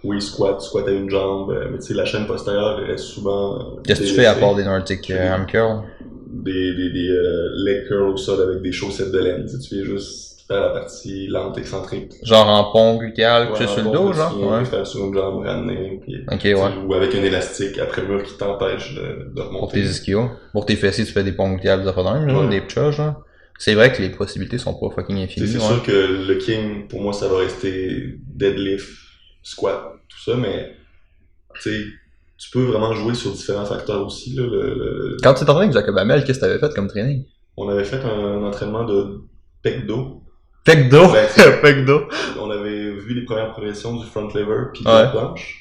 S2: Oui, squat à une jambe, mais tu sais, la chaîne postérieure reste souvent.
S1: Qu'est-ce que tu fais à part des Nordic arm curls?
S2: Des leg curls au sol avec des chaussettes de laine. Tu fais juste faire la partie lente, excentrique.
S1: Genre en pont glucal, couché
S2: Ouais,
S1: sur le dos, genre?
S2: Ouais. Faire sur une jambe, ramener. Puis,
S1: Ok, ouais.
S2: Ou avec un élastique après mur qui t'empêche de remonter.
S1: Pour tes ischios. Pour tes fessiers, tu fais des ponts glucales, des affaires de même, genre, des pchas, genre. C'est vrai que les possibilités sont pas fucking infinies.
S2: C'est sûr que le king, pour moi, ça va rester deadlift, squat, tout ça, mais tu sais, tu peux vraiment jouer sur différents facteurs aussi. Là,
S1: Quand tu t'entraînais avec Jacob Hamel, qu'est-ce que t'avais fait comme training?
S2: On avait fait un entraînement de pec dos.
S1: Pec d'eau! Pec d'eau!
S2: On avait vu les premières progressions du front lever puis de la planche.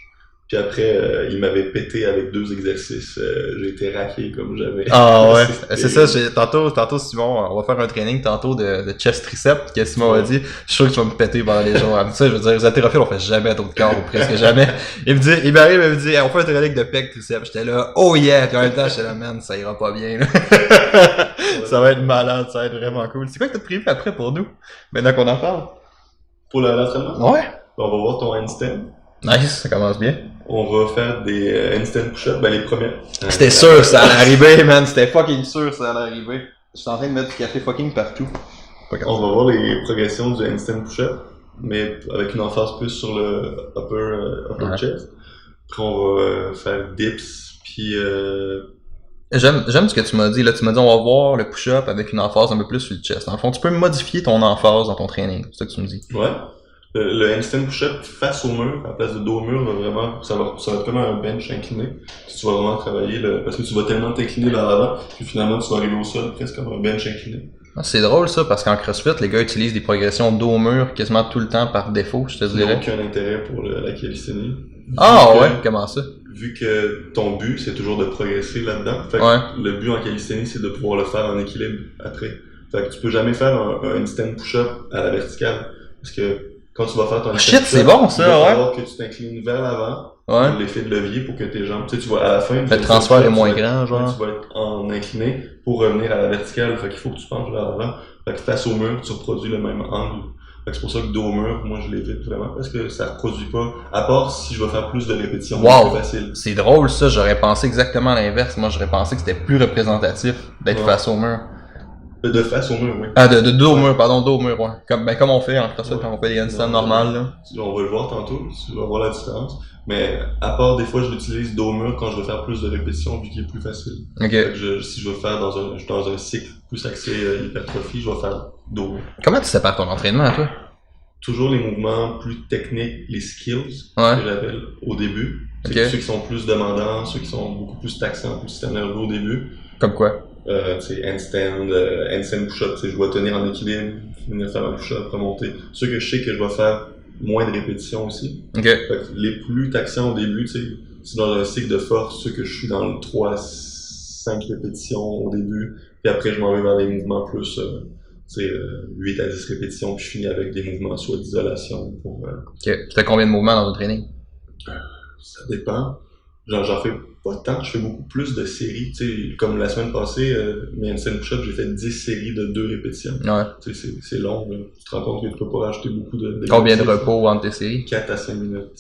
S2: Puis après, il m'avait pété avec 2 exercices. J'ai été raqué comme jamais.
S1: Ah ouais, c'est ça. Tantôt, Simon, on va faire un training tantôt de chest triceps, que Simon a dit. Je suis sûr que tu vas me péter pendant les jours. Ça, je veux dire, les haltérophiles, on fait jamais d'autres corps, ou presque jamais. Il m'arrive, il me dit, on fait un training de pec triceps. J'étais là, oh yeah! Puis en même temps, j'étais là, man, ça ira pas bien, là. Ça va être malade, ça va être vraiment cool. C'est quoi que t'as prévu après pour nous? Maintenant qu'on en parle?
S2: Pour l'entraînement?
S1: Ouais.
S2: On va voir ton handstand.
S1: Nice, ça commence bien.
S2: On va faire des handstand push-ups, les premiers.
S1: C'était sûr, ça allait arriver, man. C'était fucking sûr, ça allait arriver. Je suis en train de mettre du café fucking partout.
S2: On va voir les progressions du handstand push-up, mais avec une emphase plus sur le upper chest. Puis on va faire dips, puis
S1: J'aime ce que tu m'as dit. Là, tu m'as dit on va voir le push-up avec une emphase un peu plus sur le chest. En fond, tu peux modifier ton emphase dans ton training. C'est ça que tu me dis.
S2: Ouais. Le handstand push-up face au mur, à la place de dos au mur, ça va être comme un bench incliné. Si tu vas vraiment travailler, parce que tu vas tellement t'incliner vers l'avant, puis finalement tu vas arriver au sol presque comme un bench incliné.
S1: C'est drôle ça, parce qu'en CrossFit, les gars utilisent des progressions dos au mur quasiment tout le temps par défaut, je te dirais.
S2: Il n'y a aucun intérêt pour la calisthénie.
S1: Comment ça?
S2: Vu que ton but, c'est toujours de progresser là-dedans. Fait que le but en calisthénie, c'est de pouvoir le faire en équilibre après. Fait que tu peux jamais faire un handstand push-up à la verticale. Parce que quand tu vas faire ton
S1: shit, c'est bon ça,
S2: il va falloir que tu t'inclines vers l'avant.
S1: Ouais.
S2: L'effet de levier pour que tes jambes, tu vois, à la fin.
S1: Le transfert est moins grand, genre.
S2: Tu vas être en incliné pour revenir à la verticale. Fait qu'il faut que tu penches vers l'avant. Fait que face au mur, tu reproduis le même angle. Fait que c'est pour ça que dos au mur, moi je l'évite vraiment parce que ça reproduit pas. À part si je veux faire plus de répétitions, c'est plus facile.
S1: C'est drôle ça, j'aurais pensé exactement l'inverse. Moi j'aurais pensé que c'était plus représentatif d'être face au mur.
S2: De face au mur, oui.
S1: Ah, de dos au mur, pardon, dos au mur, ouais. Comme on fait en CrossFit quand on fait des handstands normales, là.
S2: On va le voir tantôt, tu vas voir la différence. Mais à part des fois, je l'utilise dos au mur quand je veux faire plus de répétitions vu qu'il est plus facile.
S1: Ok.
S2: Fait que si je veux faire dans un cycle plus axé hypertrophie, je vais faire dos au mur.
S1: Comment tu sépares ton entraînement, toi?
S2: Toujours les mouvements plus techniques, les skills, que j'appelle, au début. C'est ceux qui sont plus demandants, ceux qui sont beaucoup plus taxants, plus système nerveux au début.
S1: Comme quoi?
S2: Handstand push-up, je dois tenir en équilibre, venir faire un push-up, remonter. Ceux que je sais que je dois faire moins de répétitions aussi.
S1: Fait
S2: que les plus taxants au début, c'est dans un cycle de force, ceux que je suis dans le 3-5 répétitions au début, puis après je m'en vais vers des mouvements plus 8 à 10 répétitions, puis je finis avec des mouvements soit d'isolation pour...
S1: Tu fais combien de mouvements dans ton training?
S2: Ça dépend. J'en fais pas tant, je fais beaucoup plus de séries. Comme la semaine passée, mes handstand push-up, j'ai fait 10 séries de 2 répétitions. Ouais. C'est long, là. Tu te rends compte que tu peux pas rajouter beaucoup de
S1: combien de repos entre tes séries?
S2: 4 à 5 minutes.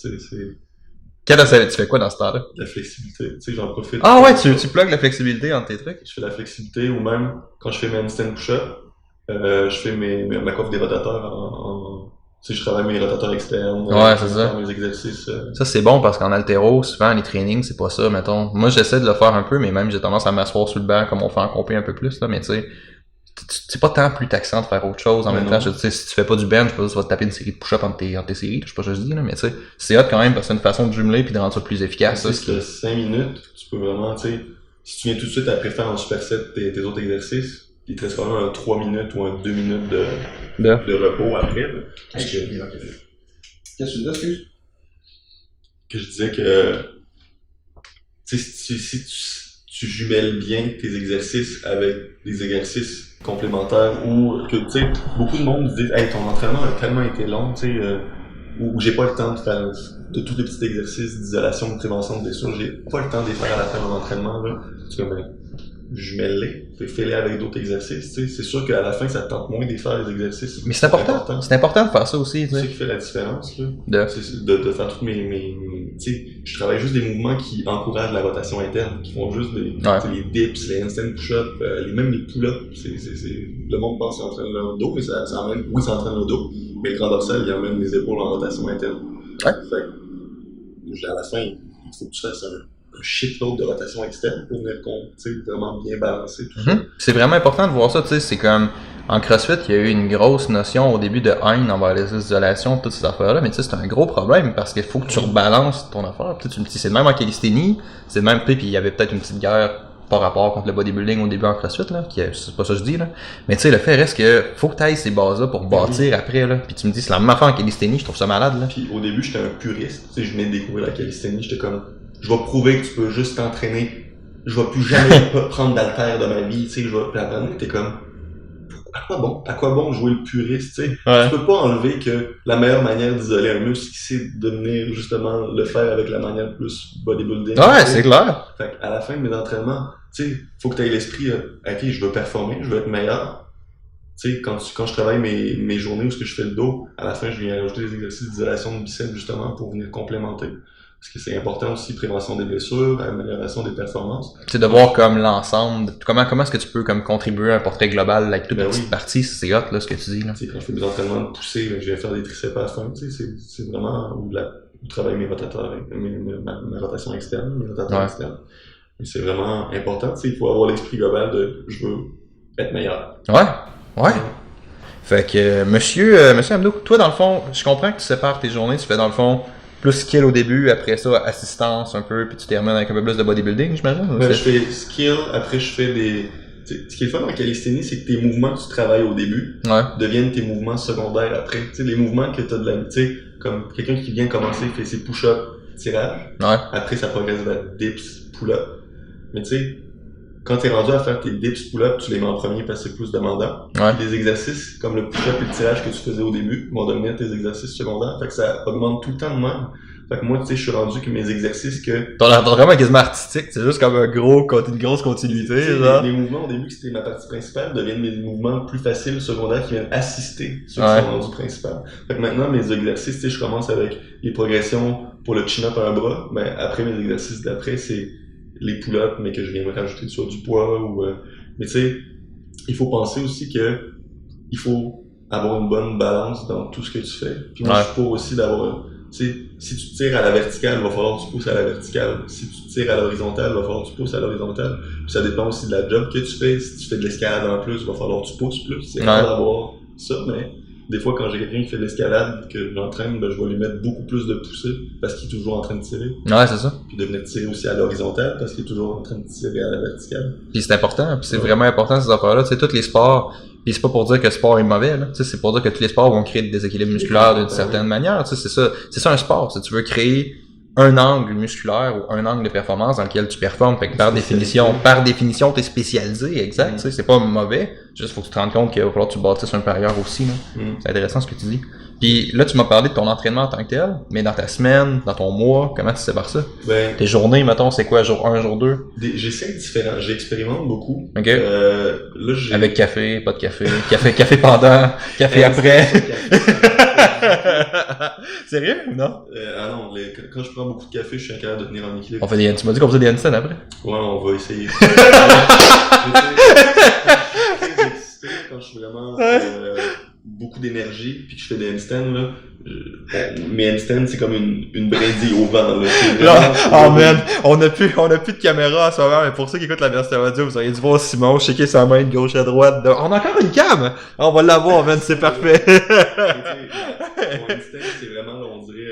S1: 4 à 5 minutes, tu fais quoi dans ce temps-là?
S2: La flexibilité, j'en profite.
S1: Ah ouais, tu plugues la flexibilité entre tes trucs?
S2: Je fais la flexibilité, ou même, quand je fais mes handstand push-up, je fais ma coiffe des rotateurs je travaille mes rotateurs externes,
S1: c'est ça.
S2: Mes exercices.
S1: Ça, c'est bon parce qu'en haltéro, souvent, les trainings, c'est pas ça, mettons. Moi, j'essaie de le faire un peu, mais même, j'ai tendance à m'asseoir sur le banc comme on fait en compé un peu plus, là, mais tu sais, c'est pas tant plus taxant de faire autre chose en même temps. Si tu fais pas du bench, tu vas te taper une série de push-up entre tes séries, je sais pas ce que je dis, là, mais tu sais, c'est hot quand même parce que c'est une façon de jumeler puis de rendre ça plus efficace.
S2: Si tu as 5 minutes, tu peux vraiment, si tu viens tout de suite après faire en superset tes autres exercices, il te reste quand même un 3 minutes ou un 2 minutes de repos après. Là. Qu'est-ce que tu dis, excuse? Que je disais que si tu jumelles bien tes exercices avec des exercices complémentaires ou que tu sais, beaucoup de monde dit hey, ton entraînement a tellement été long, tu sais, ou j'ai pas le temps de faire de tous les petits exercices d'isolation, de prévention de blessures, j'ai pas le temps de les faire à la fin de mon entraînement, là. C'est comme jumelle-les, fais-les avec d'autres exercices, tu sais, c'est sûr qu'à la fin ça te tente moins de faire les exercices.
S1: Mais c'est important. C'est important de faire ça aussi, tu sais.
S2: C'est ça qui fait la différence, là. De faire toutes mes tu sais, je travaille juste des mouvements qui encouragent la rotation interne, qui font juste les dips, les handstand push-ups, même les pull-ups, le monde pense qu'il entraîne le dos, mais ça emmène, oui, ça entraîne le dos, mais le grand dorsal, il emmène les épaules en rotation interne.
S1: Ouais.
S2: Fait à la fin, il faut que tu fasses un shitload de rotation externe pour venir vraiment bien balancer tout ça.
S1: C'est vraiment important de voir ça, tu sais, c'est comme en CrossFit, il y a eu une grosse notion au début de haine envers les isolations, toutes ces affaires-là, mais tu sais, c'est un gros problème parce qu'il faut que tu rebalances ton affaire. Tu me dis, c'est le même en calisthénie, c'est le même, puis il y avait peut-être une petite guerre par rapport contre le bodybuilding au début en CrossFit, là, c'est pas ça que je dis, là. Mais tu sais, le fait reste que faut que tu ailles ces bases-là pour bâtir après, là. Puis tu me dis, c'est la même affaire en calisthénie, je trouve ça malade, là.
S2: Puis au début, j'étais un puriste, tu sais, je venais de découvrir la calisthénie, j'étais comme, je vais prouver que tu peux juste t'entraîner, je vais plus jamais prendre d'haltère de ma vie, tu sais, je vais, puis après, t'es comme, à quoi bon jouer le puriste, tu sais? Tu peux pas enlever que la meilleure manière d'isoler un muscle, c'est de venir justement le faire avec la manière plus bodybuilding.
S1: Ouais, c'est clair.
S2: Fait à la fin de mes entraînements, tu sais, faut que tu aies l'esprit, ok, je veux performer, je veux être meilleur. Tu sais, quand je travaille mes journées où ce que je fais le dos, à la fin, je viens ajouter des exercices d'isolation de biceps justement pour venir complémenter. Parce que c'est important aussi, prévention des blessures, amélioration des performances.
S1: C'est de voir comme l'ensemble, comment est-ce que tu peux comme contribuer à un portrait global avec toute petite partie, c'est hot là ce que tu dis là.
S2: Tu sais, quand je fais des entraînements de poussée, je viens faire des triceps à la fin, tu sais, c'est vraiment où je travaille mes rotateurs, ma rotation externe, mes rotateurs externes. Et c'est vraiment important, tu sais, il faut avoir l'esprit global de je veux être meilleur.
S1: Ouais. Fait que monsieur Amdo, toi dans le fond, je comprends que tu sépares tes journées, tu fais dans le fond plus skill au début, après ça, assistance un peu, puis tu termines avec un peu plus de bodybuilding, j'imagine?
S2: Je fais skill, après je fais des... Ce qui est le fun en calisthénie, c'est que tes mouvements que tu travailles au début deviennent tes mouvements secondaires après. Tu sais, les mouvements que tu as de la... Tu sais, comme quelqu'un qui vient commencer, fait ses push-ups, tirage. Après, ça progresse vers dips, pull-up. Mais tu sais, quand t'es rendu à faire tes dips, pull-up, tu les mets en premier parce que c'est plus demandant. Puis des exercices comme le push-up et le tirage que tu faisais au début vont devenir tes exercices secondaires. Fait que ça augmente tout le temps de même. Fait que moi, tu sais, je suis rendu que mes exercices que...
S1: T'as vraiment quasiment artistique, c'est juste comme une grosse continuité, genre.
S2: Les mouvements au début que c'était ma partie principale deviennent mes mouvements plus faciles, secondaires, qui viennent assister ceux qui sont rendus principaux. Fait que maintenant, mes exercices, tu sais, je commence avec les progressions pour le chin-up à un bras, mais après, mes exercices d'après, c'est les pull-ups, mais que je viens me rajouter soit du poids ou... Mais tu sais, il faut penser aussi que il faut avoir une bonne balance dans tout ce que tu fais. Puis moi, je suis pour aussi d'avoir... Tu sais, si tu tires à la verticale, il va falloir que tu pousses à la verticale. Si tu tires à l'horizontale, il va falloir que tu pousses à l'horizontale. Puis ça dépend aussi de la job que tu fais. Si tu fais de l'escalade en plus, il va falloir que tu pousses plus. C'est rare d'avoir ça, mais des fois, quand j'ai quelqu'un qui fait de l'escalade, que j'entraîne, ben, je vais lui mettre beaucoup plus de poussée parce qu'il est toujours en train de tirer.
S1: Ouais, c'est ça.
S2: Puis de venir tirer aussi à l'horizontale parce qu'il est toujours en train de tirer à la verticale.
S1: Puis c'est important, puis c'est vraiment important ces affaires-là. Tu sais, tous les sports, puis c'est pas pour dire que le sport est mauvais, là. Tu sais, c'est pour dire que tous les sports vont créer des déséquilibres musculaires d'une certaine manière. Tu sais, c'est ça un sport. Si tu veux créer un angle musculaire ou un angle de performance dans lequel tu performes, fait que par définition, t'es spécialisé, exact. Tu sais, c'est pas mauvais. Juste faut que tu te rendes compte qu'il va falloir que tu bâtisses un parieur aussi, là. C'est intéressant ce que tu dis. Puis là, tu m'as parlé de ton entraînement en tant que tel, mais dans ta semaine, dans ton mois, comment tu sépares ça? Ben, tes journées, mettons, c'est quoi, jour 1, jour 2?
S2: J'essaie différent, j'expérimente beaucoup.
S1: OK.
S2: Là,
S1: avec café, pas de café, café pendant, café après. Sérieux ou non?
S2: Non, quand je prends beaucoup de café, je suis incapable de tenir en équilibre.
S1: Tu m'as dit qu'on faisait des handstands après?
S2: Ouais, on va essayer. Quand je suis vraiment beaucoup d'énergie puis que je fais des handstands là, mes handstands c'est comme une brindille au vent là.
S1: Oh man, on a plus de caméra en ce moment, mais pour ceux qui écoutent la version audio, vous auriez dû voir Simon shaker sa main de gauche à droite. On a encore une cam! On va l'avoir, man, c'est parfait.
S2: Mon handstand c'est vraiment là, on dirait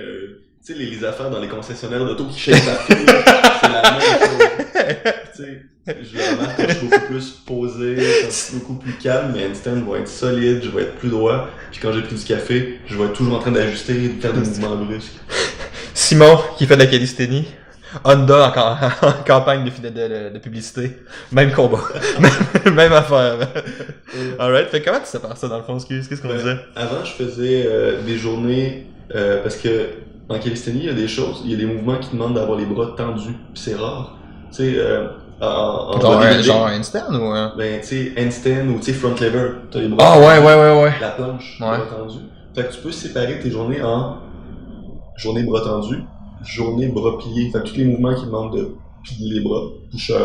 S2: Tu sais, les affaires dans les concessionnaires d'auto qui shake sa fille, c'est la même chose. Tu sais, je le remarque quand je suis beaucoup plus posé, quand je suis beaucoup plus calme, mes handstands vont être solides, je vais être plus droit. Puis quand j'ai pris du café, je vais être toujours en train d'ajuster et de faire des mouvements brusques.
S1: Simon, qui fait de la calisthénie. Honda en campagne de publicité. Même combat. Même affaire. Alright. Fait comment tu sépares ça dans le fond? Qu'est-ce qu'on disait?
S2: Avant, je faisais des journées parce que en calisthénie, il y a des choses, il y a des mouvements qui demandent d'avoir les bras tendus. Puis c'est rare. Tu sais,
S1: genre un handstand ou
S2: ben, tu sais, handstand ou tu sais, front lever. T'as les bras
S1: ah,
S2: tendus,
S1: ouais.
S2: la planche,
S1: Ouais.
S2: bras tendus. Fait que tu peux séparer tes journées en journée bras tendus, journée bras pliés. Fait que tous les mouvements qui demandent de plier les bras.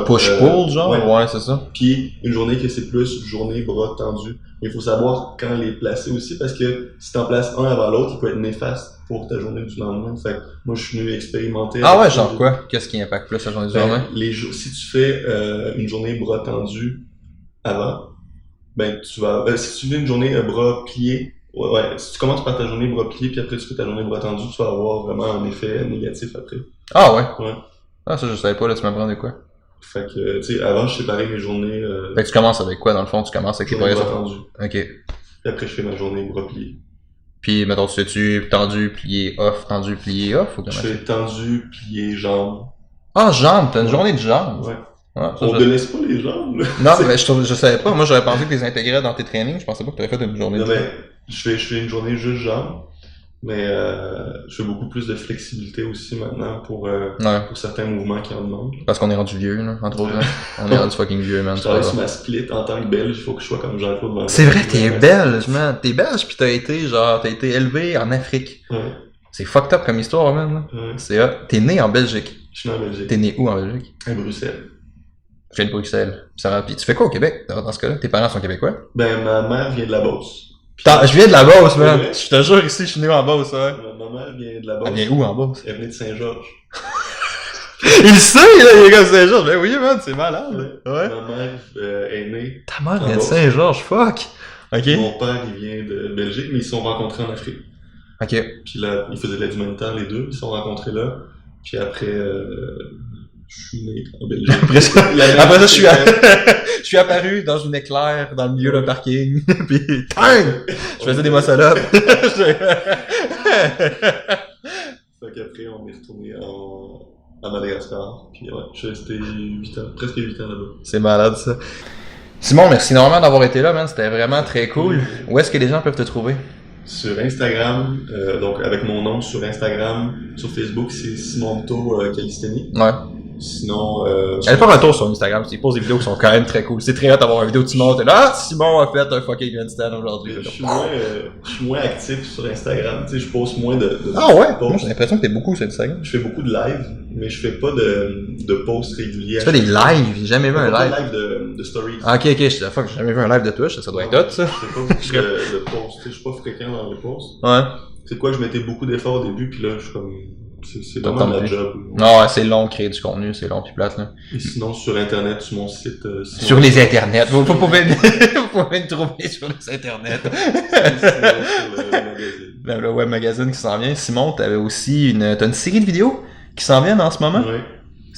S1: Push-pull, genre? Ouais, c'est ça.
S2: Puis une journée que c'est plus journée bras tendus. Il faut savoir quand les placer aussi parce que si t'en places un avant l'autre, il peut être néfaste pour ta journée du lendemain. Fait que moi, je suis venu expérimenter.
S1: Ah ouais, genre quoi? Qu'est-ce qui impacte plus la journée du lendemain?
S2: Si tu fais une journée bras tendus avant, ben tu vas. Si tu fais une journée bras pliés, ouais, si tu commences par ta journée bras pliés puis après tu fais ta journée bras tendus, tu vas avoir vraiment un effet négatif après.
S1: Ah ouais?
S2: Ouais.
S1: Ah ça je savais pas, là tu m'apprends de quoi?
S2: Fait que, tu sais, avant je séparais mes journées.
S1: Fait que tu commences avec quoi dans le fond? Tu commences avec les
S2: bras
S1: bras
S2: tendus.
S1: Ok.
S2: Puis après je fais ma journée bras pliés.
S1: Puis mettons tu fais-tu tendu, plié, off, tendu, plié, off ou comment?
S2: Je fais tendu, plié, jambes.
S1: Ah jambes, t'as une journée de jambes?
S2: Ouais.
S1: Ah, ça,
S2: On te laisse pas les jambes, là.
S1: Non, mais je savais pas. Moi, j'aurais pensé que tu les intégrais dans tes trainings. Je pensais pas que tu avais fait une journée de
S2: Non, mais je fais une journée juste jambes, mais je fais beaucoup plus de flexibilité aussi maintenant pour certains mouvements qui en demandent.
S1: Parce qu'on est rendu vieux, là, entre autres. Hein. On est rendu fucking vieux, man.
S2: Je travaille sur ma split en tant que belge, il faut que je sois comme Jean-Claude Van Damme.
S1: C'est vrai, t'es belge, man. T'es belge pis t'as été élevé en Afrique.
S2: Ouais.
S1: C'est fucked up comme histoire, man.
S2: Ouais.
S1: C'est t'es né en Belgique.
S2: Je suis né en Belgique.
S1: T'es né où en Belgique?
S2: À Bruxelles.
S1: Je viens de Bruxelles. Pis tu fais quoi au Québec, dans ce cas-là? Tes parents sont québécois?
S2: Ben, ma mère vient de la Beauce.
S1: Je viens de la Beauce, man.
S2: Ouais.
S1: Je te jure, ici, je suis né en Beauce, ouais.
S2: Ma mère vient de la Beauce.
S1: Elle vient où en Beauce?
S2: Elle venait de Saint-Georges.
S1: Il sait, là, il est comme Saint-Georges. Ben oui, man, c'est malade. Ouais.
S2: Ma mère est née.
S1: Ta mère vient de Saint-Georges, fuck. Ok.
S2: Mon père, il vient de Belgique, mais ils se sont rencontrés en Afrique.
S1: Ok.
S2: Puis là, ils faisaient de l'aide humanitaire, les deux. Ils se sont rencontrés là. Puis après, je suis né en Belgique.
S1: Après ça, je suis apparu dans une éclair dans le milieu d'un parking. Puis, bang! Je faisais des muscle-up.
S2: Fait qu'après, on est retourné à Madagascar. Puis ouais, je suis resté 8 ans, presque 8 ans là-bas.
S1: C'est malade, ça. Simon, merci énormément d'avoir été là, man. C'était vraiment très cool. Où est-ce que les gens peuvent te trouver?
S2: Sur Instagram, donc avec mon nom sur Instagram, sur Facebook, c'est Simon Buteau Calisthénie.
S1: Ouais.
S2: Sinon,
S1: Allez faire un tour sur Instagram, ils posent des vidéos qui sont quand même très cool. C'est très hâte d'avoir une vidéo de Simon, t'es là, ah, Simon a fait un fucking handstand aujourd'hui.
S2: je suis moins actif sur Instagram, tu sais, je poste moins de
S1: ah ouais?
S2: posts.
S1: Moi j'ai l'impression que t'es beaucoup sur Instagram.
S2: Je fais beaucoup de live, mais je fais pas de posts réguliers.
S1: Tu fais des lives, j'ai jamais vu un live.
S2: Pas de live de stories.
S1: Ah, ok, je te fuck, j'ai jamais vu un live de Twitch, ça doit être hot, ça.
S2: Je fais pas beaucoup de posts, tu sais, je suis pas fréquent dans les posts.
S1: Ouais.
S2: C'est quoi, je mettais beaucoup d'efforts au début, puis là, je suis comme... C'est vraiment de la job.
S1: Non, ouais, c'est long créer du contenu, c'est long pis plate, là.
S2: Et sinon, sur Internet, sur mon site...
S1: sur les internets, vous pouvez me trouver sur les internets. Le web magazine qui s'en vient. Simon, t'avais aussi t'as une série de vidéos qui s'en viennent en ce moment?
S2: Oui.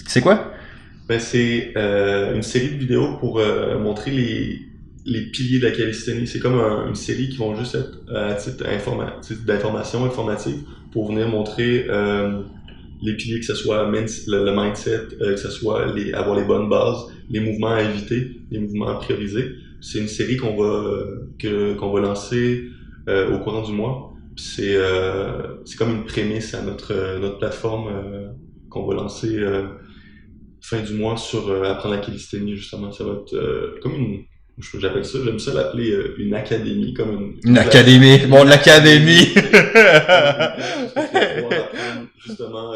S1: C'est quoi?
S2: Ben, c'est une série de vidéos pour montrer les piliers de la calisthénie. C'est comme une série qui vont juste être à titre d'information informative pour venir montrer les piliers, que ce soit le mindset, que ce soit avoir les bonnes bases, les mouvements à éviter, les mouvements à prioriser. C'est une série qu'on va lancer au courant du mois. C'est comme une prémisse à notre plateforme qu'on va lancer fin du mois sur apprendre la calisthénie, justement. Ça va être comme j'appelle ça, j'aime ça l'appeler une académie, comme
S1: une académie, bon, l'académie!
S2: On va apprendre justement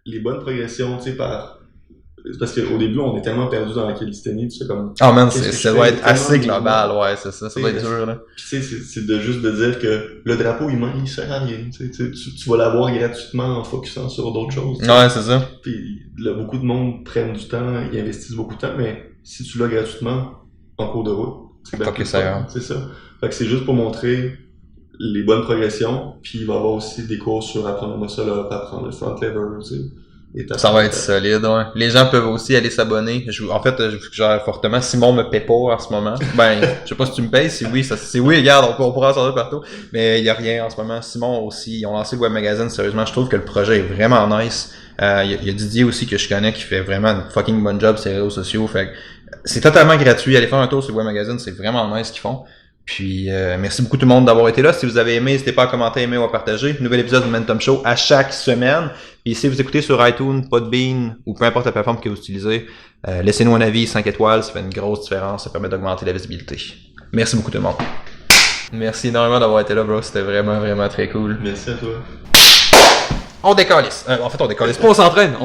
S2: les bonnes progressions, tu sais, parce qu'au début, on est tellement perdu dans la calisthénie, tu sais, comme...
S1: Ah, man, ça doit être assez global, ouais, c'est ça, ça doit être dur, là.
S2: Puis tu sais, c'est juste de dire que le drapeau humain, il sert à rien, tu vas l'avoir gratuitement en focusant sur d'autres choses.
S1: Ouais, c'est ça.
S2: Puis là, beaucoup de monde prennent du temps, ils investissent beaucoup de temps, mais si tu l'as gratuitement en cours de route, c'est bien plus fun, c'est ça. Fait que c'est juste pour montrer les bonnes progressions, puis il va y avoir aussi des cours sur apprendre le muscle up, apprendre le front lever aussi.
S1: Ça va être solide, ouais. Les gens peuvent aussi aller s'abonner. En fait, je suggère fortement. Simon me paie pas en ce moment. Ben, je sais pas si tu me payes. Si oui, si oui, regarde, on pourra en sortir partout. Mais il y a rien en ce moment. Simon aussi, ils ont lancé le web magazine. Sérieusement, je trouve que le projet est vraiment nice. Il y a Didier aussi que je connais qui fait vraiment une fucking bonne job sur les réseaux sociaux. Fait que c'est totalement gratuit. Allez faire un tour sur le web magazine. C'est vraiment nice ce qu'ils font. Puis, merci beaucoup tout le monde d'avoir été là. Si vous avez aimé, n'hésitez pas à commenter, aimer ou à partager. Nouvel épisode du Momentum Show à chaque semaine. Puis, si vous écoutez sur iTunes, Podbean ou peu importe la plateforme que vous utilisez, laissez-nous un avis 5 étoiles. Ça fait une grosse différence. Ça permet d'augmenter la visibilité. Merci beaucoup tout le monde. Merci énormément d'avoir été là, bro. C'était vraiment, vraiment très cool.
S2: Merci à toi.
S1: On décalisse. En fait, on décalisse pas, on s'entraîne.